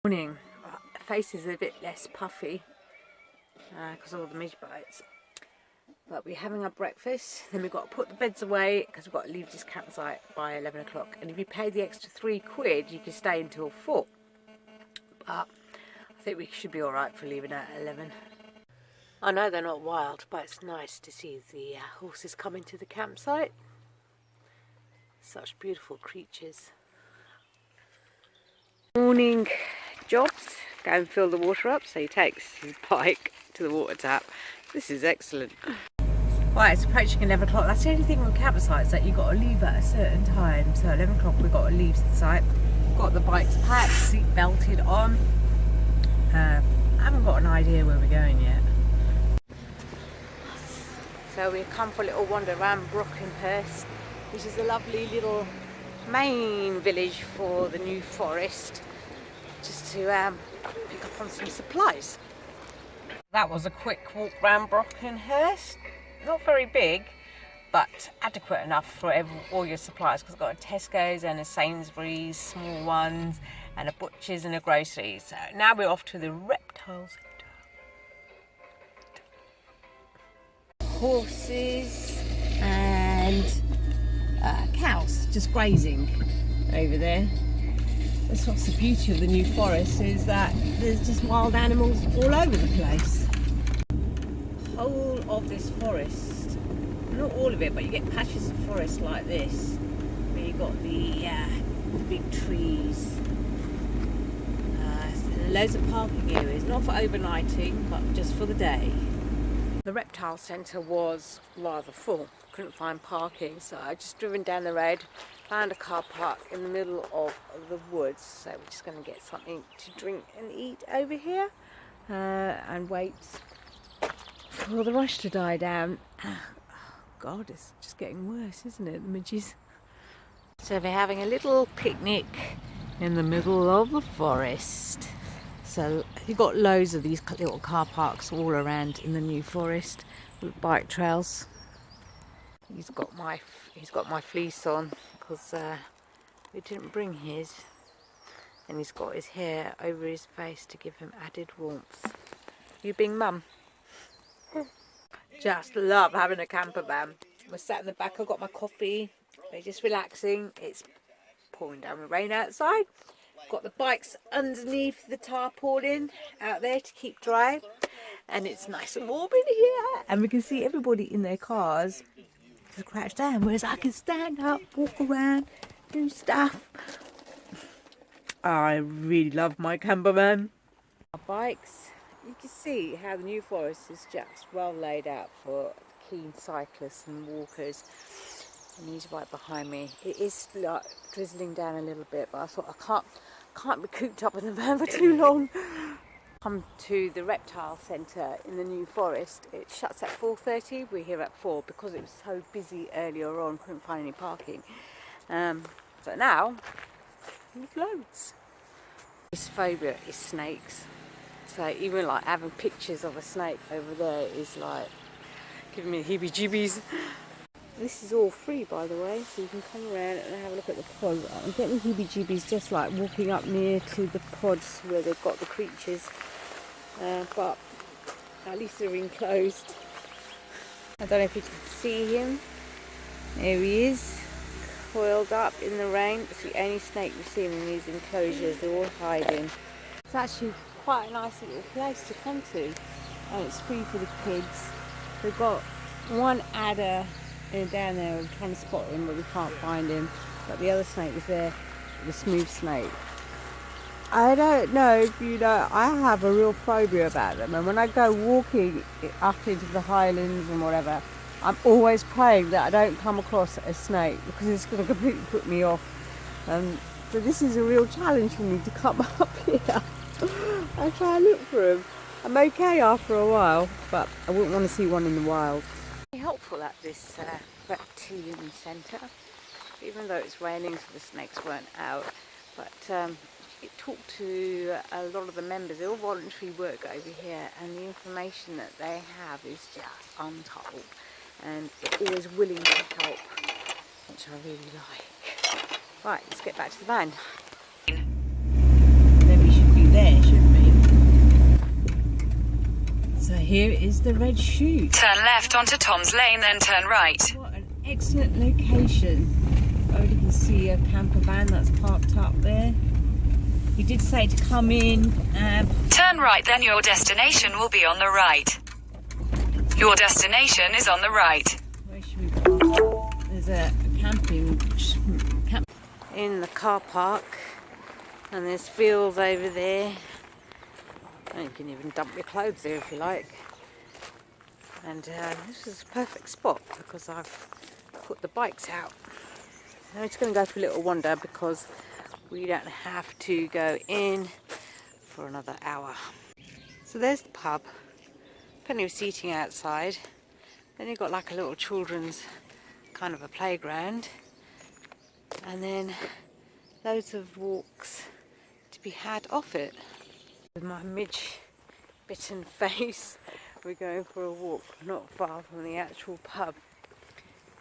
Morning. Face is a bit less puffy because of all the midge bites. But we're having our breakfast, then we've got to put the beds away because we've got to leave this campsite by 11 o'clock. And if you pay the extra £3, you can stay until 4. But I think we should be alright for leaving at 11. I know they're not wild, but it's nice to see the horses come into the campsite. Such beautiful creatures. Morning jobs. Go and fill the water up. So he takes his bike to the water tap. This is excellent. Right, it's approaching 11 o'clock. That's the only thing with campsites, that you've got to leave at a certain time. So 11 o'clock we've got to leave the site. We've got the bikes packed, seat belted on. I haven't got an idea where we're going yet. So we've come for a little wander around Brockenhurst, which is a lovely little main village for the New Forest, just to pick up on some supplies. That was a quick walk round Brockenhurst. Not very big, but adequate enough for all your supplies, because it's got a Tesco's and a Sainsbury's, small ones, and a butcher's and a grocery. So now we're off to the reptile centre. Horses and cows just grazing over there. That's what's the beauty of the New Forest, is that there's just wild animals all over the place. The whole of this forest, not all of it, but you get patches of forest like this, where you've got the big trees, loads of parking areas, not for overnighting, but just for the day. The reptile centre was rather full, couldn't find parking, so I just driven down the road, found a car park in the middle of the woods. So we're just going to get something to drink and eat over here and wait for the rush to die down. Oh God, it's just getting worse, isn't it, the midges? So they're having a little picnic in the middle of the forest. So you've got loads of these little car parks all around in the New Forest with bike trails. He's got my fleece on because we didn't bring his, and he's got his hair over his face to give him added warmth. You being mum? Just love having a camper van. We're sat in the back. I've got my coffee. We're just relaxing. It's pouring down with rain outside. Got the bikes underneath the tarpaulin out there to keep dry, and it's nice and warm in here, and we can see everybody in their cars just crouched down, whereas I can stand up, walk around, do stuff. I really love my camper van. Our bikes, you can see how the New Forest is just well laid out for keen cyclists and walkers. And he's right behind me. It is like drizzling down a little bit, but I thought I can't be cooped up in the van for too long. Come to the reptile centre in the New Forest. It shuts at 4:30. We're here at 4 because it was so busy earlier on. Couldn't find any parking. But now there's loads. His phobia is snakes. So even like having pictures of a snake over there is like giving me heebie-jeebies. This is all free, by the way, so you can come around and have a look at the pods. I'm getting heebie-jeebies just like walking up near to the pods where they've got the creatures, but at least they're enclosed. I don't know if you can see him. There he is, coiled up in the rain. It's the only snake we've seen in these enclosures. They're all hiding. It's actually quite a nice little place to come to, and it's free for the kids. They've got one adder down there. We're trying to spot him, but we can't find him. But the other snake was there, the smooth snake. I don't know if you know, I have a real phobia about them, and when I go walking up into the highlands and whatever, I'm always praying that I don't come across a snake, because it's going to completely put me off. So this is a real challenge for me to come up here. I try and look for them. I'm okay after a while, but I wouldn't want to see one in the wild. Helpful at this reptilian centre, even though it's raining, so the snakes weren't out. But it talked to a lot of the members. They all voluntary work over here, and the information that they have is just untold, and they're always willing to help, which I really like. Right, let's get back to the van. Then we should be there. here is the red chute. Turn left onto Tom's Lane, then turn right. What an excellent location. Oh, you can see a camper van that's parked up there. He did say to come in. Turn right, then your destination will be on the right. Your destination is on the right. Where should we park? There's a camping in the car park, and there's fields over there. And you can even dump your clothes there if you like. And this is a perfect spot because I've put the bikes out. I'm just going to go for a little wander because we don't have to go in for another hour. So there's the pub. Plenty of seating outside. Then you've got like a little children's kind of a playground. And then loads of walks to be had off it. With my midge-bitten face, we're going for a walk not far from the actual pub.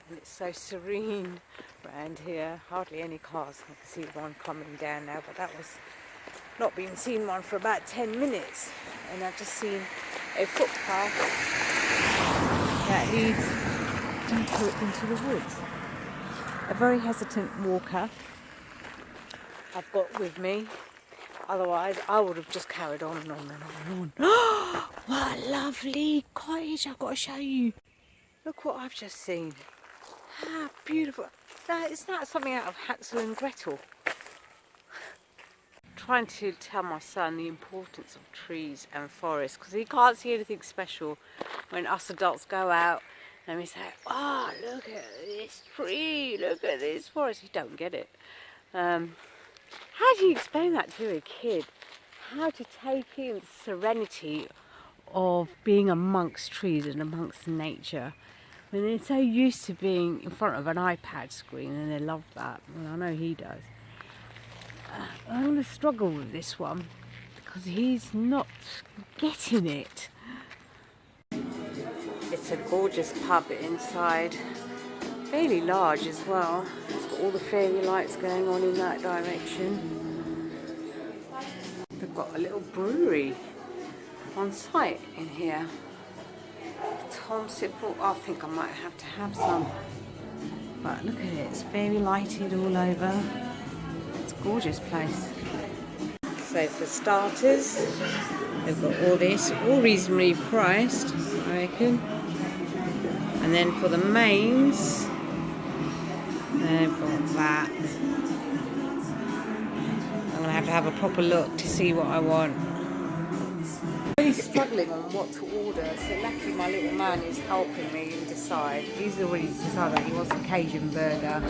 And it's so serene around here. Hardly any cars. I can see one coming down now, but that was not been seen one for about 10 minutes. And I've just seen a footpath that leads deeper into the woods. A very hesitant walker I've got with me. Otherwise, I would have just carried on and on and on and on. What a lovely cottage! I've got to show you. Look what I've just seen. How beautiful. Isn't that something out of Hansel and Gretel? Trying to tell my son the importance of trees and forests because he can't see anything special when us adults go out and we say, oh, look at this tree, look at this forest. He don't get it. How do you explain that to a kid? How to take in the serenity of being amongst trees and amongst nature when they're so used to being in front of an iPad screen, and they love that. Well, I know he does. I'm going to struggle with this one because he's not getting it. It's a gorgeous pub inside, fairly large as well. It's got all the fairy lights going on in that direction. They've got a little brewery on site in here. Tom said, well, I think I might have to have some. But look at it, it's very lighted all over. It's a gorgeous place. So for starters, they've got all this, all reasonably priced, I reckon. And then for the mains, they've got that. I'm going to have a proper look to see what I want. I'm really struggling on what to order, so luckily my little man is helping me decide. He's already decided that he wants a Cajun burger.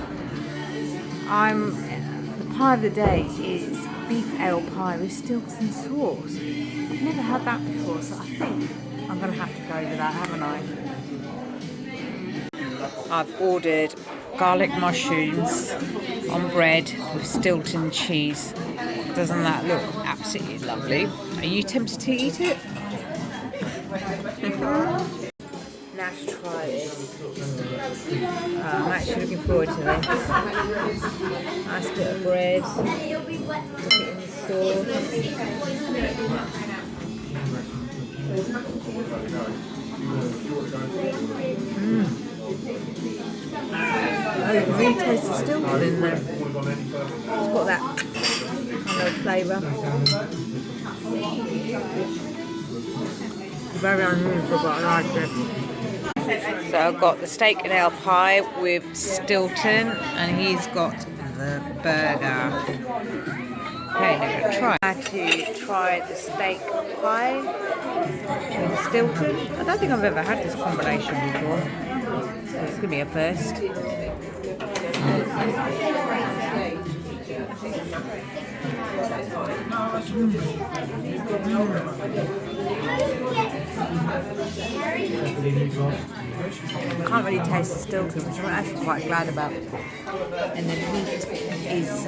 The pie of the day is beef ale pie with Stilton sauce. I've never had that before, so I think I'm going to have to go with that, haven't I? I've ordered garlic mushrooms on bread with Stilton cheese. Doesn't that look absolutely lovely? Are you tempted to eat it? Now to try this. I'm actually looking forward to this. Nice bit of bread. Put it in the sauce. Oh, you can really taste the Stilton in there. It's got that kind of flavour. Very unusual, but I like it. So I've got the steak and ale pie with Stilton, and he's got the burger. Okay, now we'll try. I had to try the steak pie with Stilton. I don't think I've ever had this combination before. So it's going to be a first. I can't really taste the Stilton, which I'm actually quite glad about. And the meat is, it's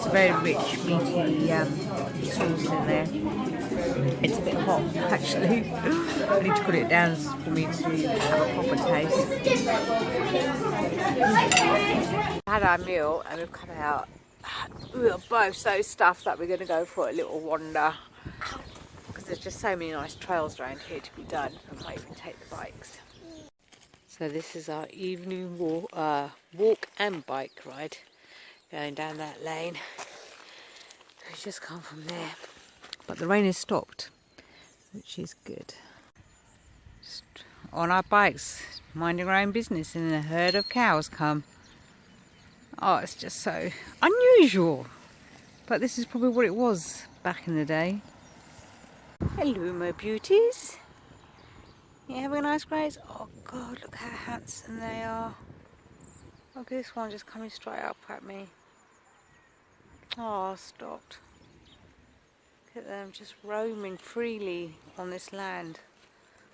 a very rich, meaty sauce in there. It's a bit hot, actually. I need to put it down for me to have a proper taste. We had our meal and we've come out. We were both so stuffed that we're going to go for a little wander. Because there's just so many nice trails around here to be done. I might even take the bikes. So this is our evening walk and bike ride, going down that lane. We just come from there, but the rain has stopped, which is good. Just on our bikes, minding our own business, and a herd of cows come. Oh, it's just so unusual, but this is probably what it was back in the day. Hello, my beauties. You having a nice graze? Oh God, look how handsome they are. Look at this one just coming straight up at me. Oh, stopped. Look at them just roaming freely on this land.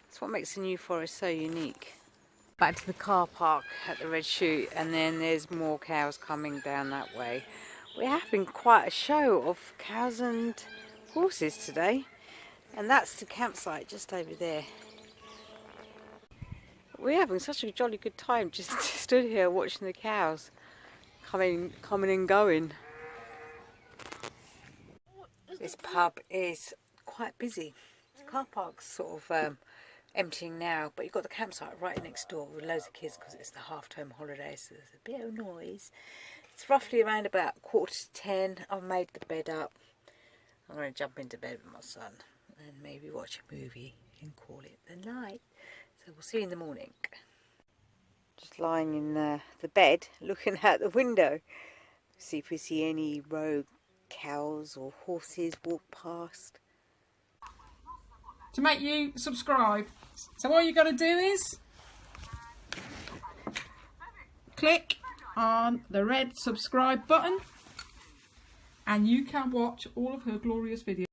That's what makes the New Forest so unique. Back to the car park at the Red Chute, and then there's more cows coming down that way. We're having quite a show of cows and horses today, and that's the campsite just over there. We're having such a jolly good time just stood here watching the cows coming and going. This pub is quite busy. The car park's sort of emptying now, but you've got the campsite right next door with loads of kids because it's the half-term holidays, so there's a bit of noise. It's roughly around about 9:45. I've made the bed up. I'm going to jump into bed with my son and maybe watch a movie and call it the night. So we'll see you in the morning. Just lying in the bed, looking out the window, see if we see any rogue cows or horses walk past. To make you subscribe. So all you got to do is click on the red subscribe button and you can watch all of her glorious videos.